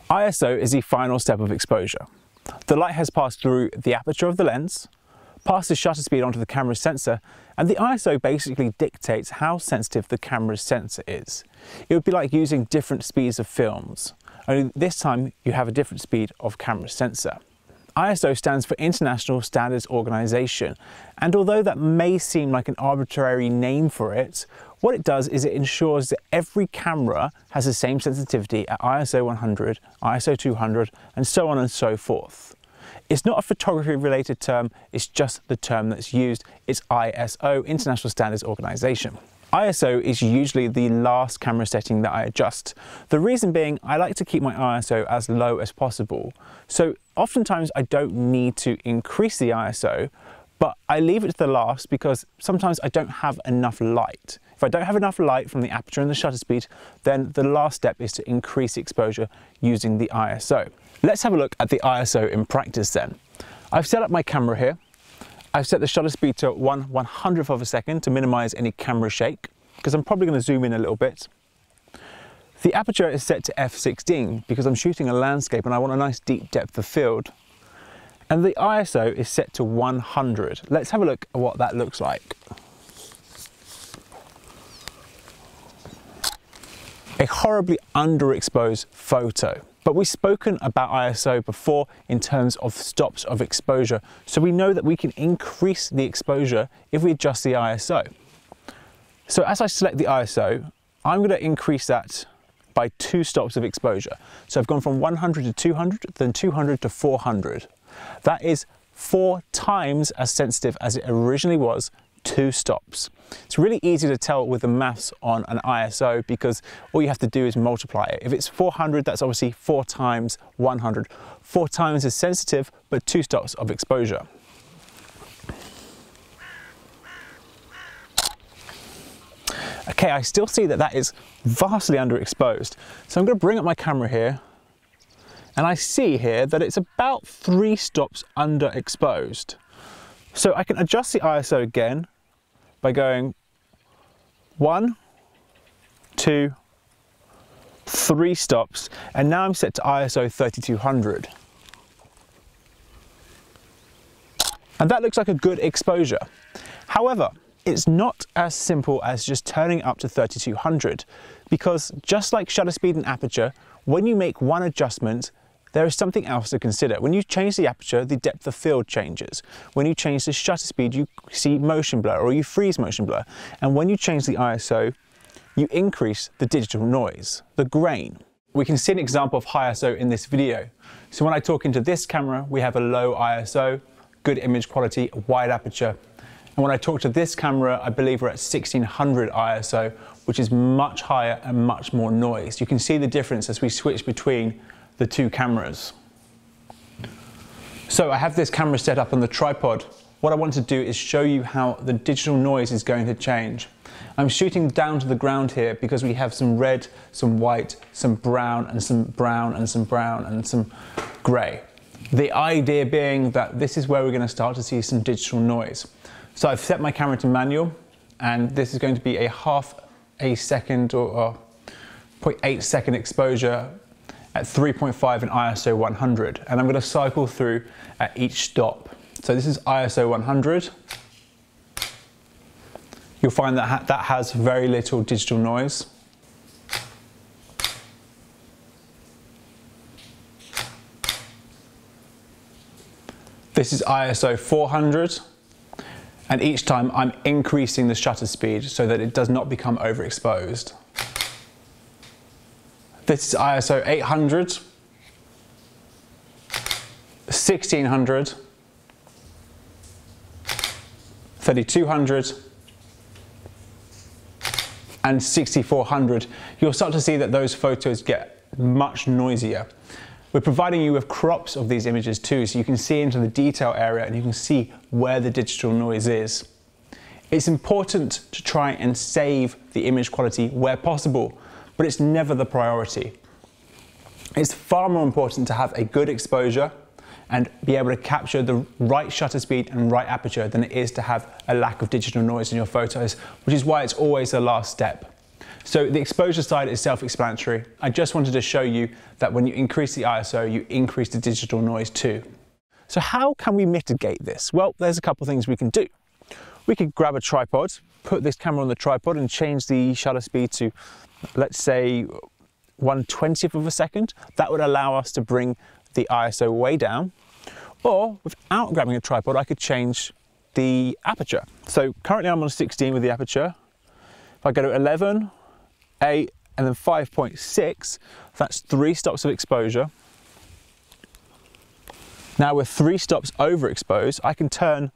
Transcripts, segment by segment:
ISO is the final step of exposure. The light has passed through the aperture of the lens, past the shutter speed onto the camera's sensor, and the ISO basically dictates how sensitive the camera's sensor is. It would be like using different speeds of films, only this time you have a different speed of camera sensor. ISO stands for International Standards Organization, and although that may seem like an arbitrary name for it, what it does is it ensures that every camera has the same sensitivity at ISO 100, ISO 200, and so on and so forth. It's not a photography related term, it's just the term that's used. It's ISO, International Standards Organization. ISO is usually the last camera setting that I adjust. The reason being, I like to keep my ISO as low as possible. So oftentimes I don't need to increase the ISO, but I leave it to the last because sometimes I don't have enough light. If I don't have enough light from the aperture and the shutter speed, then the last step is to increase the exposure using the ISO. Let's have a look at the ISO in practice then. I've set up my camera here. I've set the shutter speed to 1/100th of a second to minimize any camera shake, because I'm probably going to zoom in a little bit. The aperture is set to f/16 because I'm shooting a landscape and I want a nice deep depth of field. And the ISO is set to 100. Let's have a look at what that looks like. A horribly underexposed photo. But we've spoken about ISO before in terms of stops of exposure, so we know that we can increase the exposure if we adjust the ISO. So as I select the ISO, I'm going to increase that by 2 stops of exposure. So I've gone from 100 to 200, then 200 to 400. That is 4 times as sensitive as it originally was, 2 stops. It's really easy to tell with the maths on an ISO because all you have to do is multiply it. If it's 400, that's obviously 4 times 100. 4 times as sensitive, but 2 stops of exposure. Okay, I still see that that is vastly underexposed. So I'm going to bring up my camera here, and I see here that it's about 3 stops underexposed. So I can adjust the ISO again by going 1, 2, 3 stops, and now I'm set to ISO 3200. And that looks like a good exposure. However, it's not as simple as just turning up to 3200, because just like shutter speed and aperture, when you make one adjustment, there is something else to consider. When you change the aperture, the depth of field changes. When you change the shutter speed, you see motion blur or you freeze motion blur. And when you change the ISO, you increase the digital noise, the grain. We can see an example of high ISO in this video. So when I talk into this camera, we have a low ISO, good image quality, wide aperture. And when I talk to this camera, I believe we're at 1600 ISO, which is much higher and much more noise. You can see the difference as we switch between the 2 cameras. So I have this camera set up on the tripod. What I want to do is show you how the digital noise is going to change. I'm shooting down to the ground here because we have some red, some white, some brown, and some brown, and some brown, and some grey. The idea being that this is where we're going to start to see some digital noise. So I've set my camera to manual, and this is going to be a half a second or 0.8 second exposure at 3.5 in ISO 100, and I'm going to cycle through at each stop. So this is ISO 100. You'll find that that has very little digital noise. This is ISO 400, and each time I'm increasing the shutter speed so that it does not become overexposed. This is ISO 800, 1600, 3200, and 6400. You'll start to see that those photos get much noisier. We're providing you with crops of these images too, so you can see into the detail area and you can see where the digital noise is. It's important to try and save the image quality where possible, but it's never the priority. It's far more important to have a good exposure and be able to capture the right shutter speed and right aperture than it is to have a lack of digital noise in your photos, which is why it's always the last step. So the exposure side is self-explanatory. I just wanted to show you that when you increase the ISO, you increase the digital noise too. So how can we mitigate this? Well, there's a couple of things we can do. We could grab a tripod, put this camera on the tripod and change the shutter speed to, let's say, 1/20th of a second. That would allow us to bring the ISO way down. Or without grabbing a tripod, I could change the aperture. So currently I'm on 16 with the aperture. If I go to 11, 8, and then 5.6, that's 3 stops of exposure. Now with 3 stops overexposed, I can turn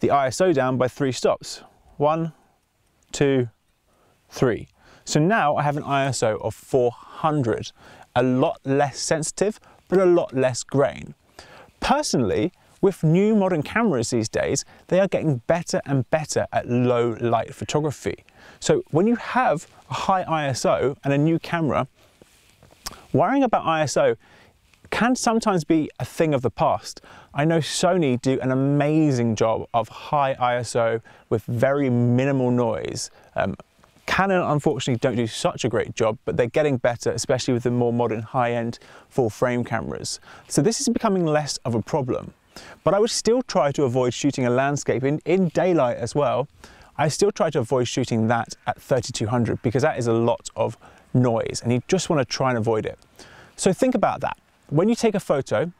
the ISO down by 3 stops. 1, 2, 3. So now I have an ISO of 400, a lot less sensitive, but a lot less grain. Personally, with new modern cameras these days, they are getting better and better at low light photography. So when you have a high ISO and a new camera, worrying about ISO can sometimes be a thing of the past. I know Sony do an amazing job of high ISO with very minimal noise. Canon unfortunately don't do such a great job, but they're getting better, especially with the more modern high-end full frame cameras. So this is becoming less of a problem. But I would still try to avoid shooting a landscape in daylight as well. I still try to avoid shooting that at 3200 because that is a lot of noise and you just want to try and avoid it. So think about that. When you take a photo,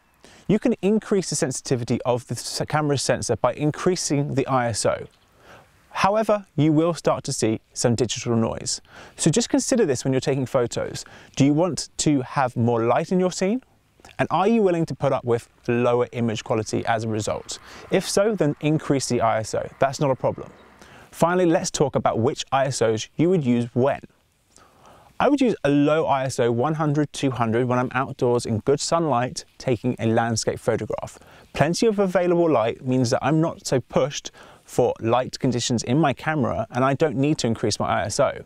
you can increase the sensitivity of the camera's sensor by increasing the ISO. However, you will start to see some digital noise. So just consider this when you're taking photos. Do you want to have more light in your scene? And are you willing to put up with lower image quality as a result? If so, then increase the ISO. That's not a problem. Finally, let's talk about which ISOs you would use when. I would use a low ISO 100-200 when I'm outdoors in good sunlight taking a landscape photograph. Plenty of available light means that I'm not so pushed for light conditions in my camera and I don't need to increase my ISO.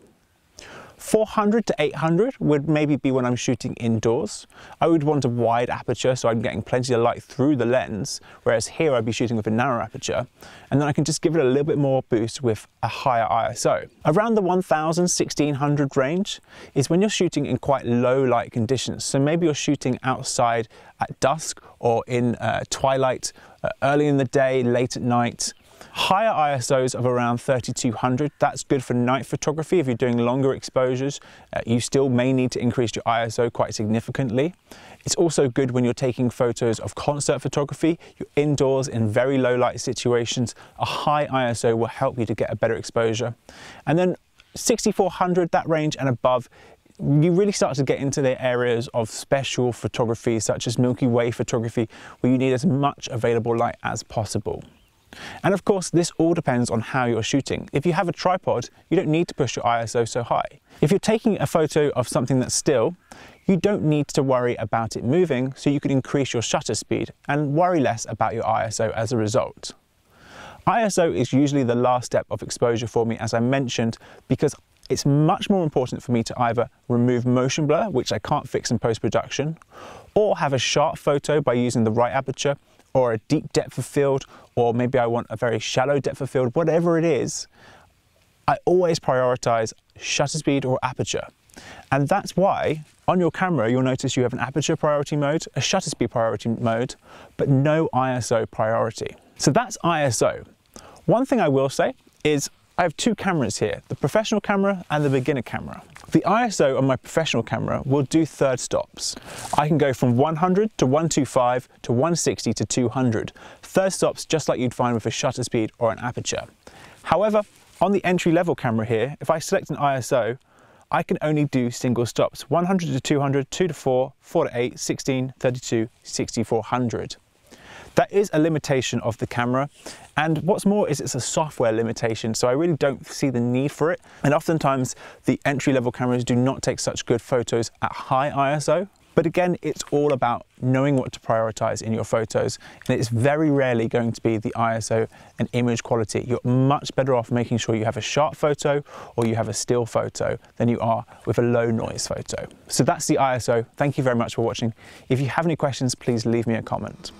400 to 800 would maybe be when I'm shooting indoors. I would want a wide aperture so I'm getting plenty of light through the lens, whereas here I'd be shooting with a narrow aperture, and then I can just give it a little bit more boost with a higher ISO. Around the 1000-1600 range is when you're shooting in quite low light conditions. So maybe you're shooting outside at dusk or in twilight, early in the day, late at night. Higher ISOs of around 3200, that's good for night photography. If you're doing longer exposures, you still may need to increase your ISO quite significantly. It's also good when you're taking photos of concert photography. You're indoors in very low light situations. A high ISO will help you to get a better exposure. And then 6400, that range and above, you really start to get into the areas of special photography, such as Milky Way photography, where you need as much available light as possible. And of course, this all depends on how you're shooting. If you have a tripod, you don't need to push your ISO so high. If you're taking a photo of something that's still, you don't need to worry about it moving, so you can increase your shutter speed and worry less about your ISO as a result. ISO is usually the last step of exposure for me, as I mentioned, because it's much more important for me to either remove motion blur, which I can't fix in post-production, or have a sharp photo by using the right aperture, or a deep depth of field, or maybe I want a very shallow depth of field. Whatever it is, I always prioritize shutter speed or aperture. And that's why on your camera, you'll notice you have an aperture priority mode, a shutter speed priority mode, but no ISO priority. So that's ISO. One thing I will say is I have 2 cameras here, the professional camera and the beginner camera. The ISO on my professional camera will do third stops. I can go from 100 to 125 to 160 to 200. Third stops just like you'd find with a shutter speed or an aperture. However, on the entry level camera here, if I select an ISO, I can only do single stops, 100 to 200, 2 to 4, 4 to 8, 16, 32, 6400. That is a limitation of the camera, and what's more is it's a software limitation, so I really don't see the need for it. And oftentimes the entry-level cameras do not take such good photos at high ISO. But again, it's all about knowing what to prioritize in your photos, and it's very rarely going to be the ISO and image quality. You're much better off making sure you have a sharp photo or you have a still photo than you are with a low noise photo. So that's the ISO. Thank you very much for watching. If you have any questions, please leave me a comment.